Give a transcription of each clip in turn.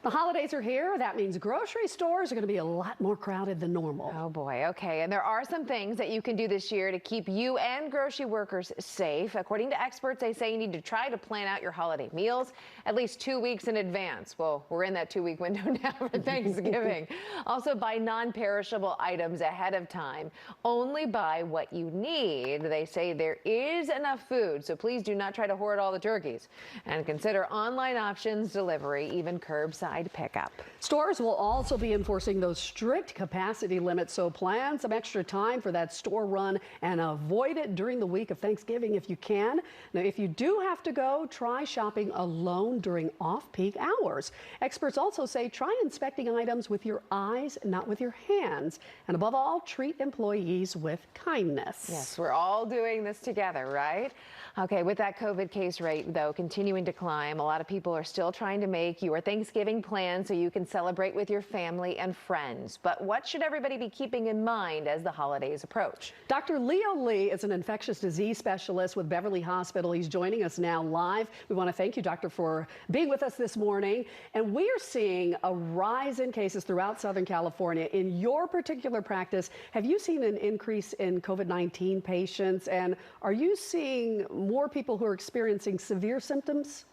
The holidays are here. That means grocery stores are going to be a lot more crowded than normal. Oh boy, okay. And there are some things that you can do this year to keep you and grocery workers safe. According to experts, they say you need to try to plan out your holiday meals at least 2 weeks in advance. Well, we're in that 2-week window now for Thanksgiving. Also, buy non-perishable items ahead of time. Only buy what you need. They say there is enough food, so please do not try to hoard all the turkeys. And consider online options, delivery, even curbside pickup. Stores will also be enforcing those strict capacity limits, so plan some extra time for that store run and avoid it during the week of Thanksgiving if you can. Now, if you do have to go, try shopping alone during off-peak hours. Experts also say try inspecting items with your eyes, not with your hands. And above all, treat employees with kindness. Yes, we're all doing this together, right? Okay, with that COVID case rate, though, continuing to climb, a lot of people are still trying to make your Thanksgiving plan so you can celebrate with your family and friends. But what should everybody be keeping in mind as the holidays approach? Dr. Leo Lee is an infectious disease specialist with Beverly Hospital. He's joining us now live. We want to thank you, doctor, for being with us this morning. And we are seeing a rise in cases throughout Southern California. In your particular practice, have you seen an increase in COVID-19 patients? And are you seeing more people who are experiencing severe symptoms?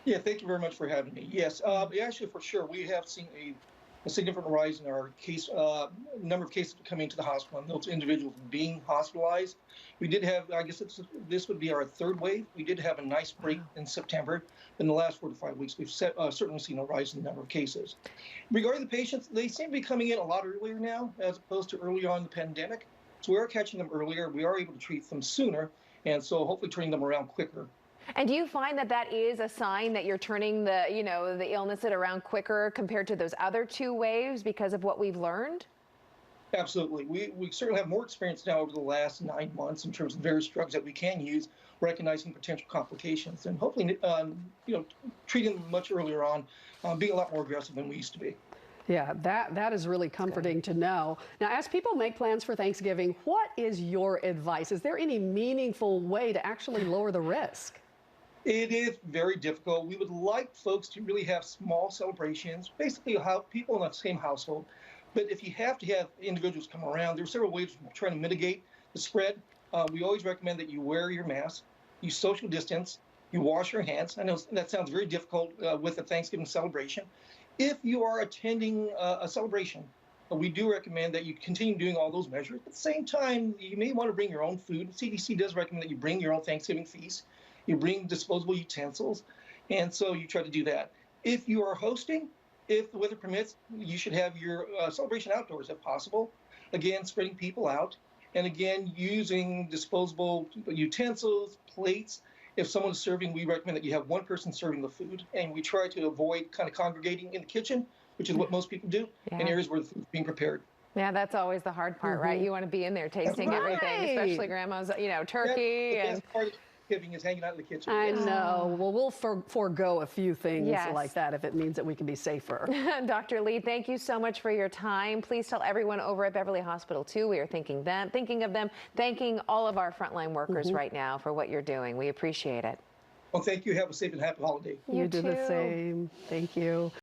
Yeah, thank you very much for having me. Yes, actually, for sure, we have seen a significant rise in our case number of cases coming to the hospital and those individuals being hospitalized. We did have, I guess this would be our third wave. We did have a nice break in September. In the last 4 to 5 weeks, we've certainly seen a rise in the number of cases. Regarding the patients, they seem to be coming in a lot earlier now, as opposed to early on in the pandemic. So we are catching them earlier. We are able to treat them sooner, and so hopefully turning them around quicker. And do you find that that is a sign that you're turning the, the illness around quicker compared to those other 2 waves because of what we've learned? Absolutely. We certainly have more experience now over the last 9 months in terms of various drugs that we can use, recognizing potential complications, and hopefully, treating them much earlier on, being a lot more aggressive than we used to be. Yeah, that is really comforting to know. Now, as people make plans for Thanksgiving, what is your advice? Is there any meaningful way to actually lower the risk? It is very difficult. We would like folks to really have small celebrations, basically how people in the same household. But if you have to have individuals come around, there are several ways of trying to mitigate the spread. We always recommend that you wear your mask, you social distance, you wash your hands. I know that sounds very difficult with a Thanksgiving celebration. If you are attending a celebration, we do recommend that you continue doing all those measures. At the same time, you may want to bring your own food. CDC does recommend that you bring your own Thanksgiving feast. You bring disposable utensils, and so you try to do that. If you are hosting, if the weather permits, you should have your celebration outdoors if possible. Again, spreading people out, and again, using disposable utensils, plates. If someone's serving, we recommend that you have one person serving the food, and we try to avoid kind of congregating in the kitchen, which is what most people do, in areas where the food's being prepared. Yeah, that's always the hard part, right? You want to be in there tasting everything, especially grandma's, turkey. That's part of Thanksgiving is hanging out in the kitchen. I know. Well, we'll forego a few things like that if it means that we can be safer. Dr. Lee, thank you so much for your time. Please tell everyone over at Beverly Hospital, too, we are thinking of them, thanking all of our frontline workers right now for what you're doing. We appreciate it. Well, thank you. Have a safe and happy holiday. You do the same. Thank you.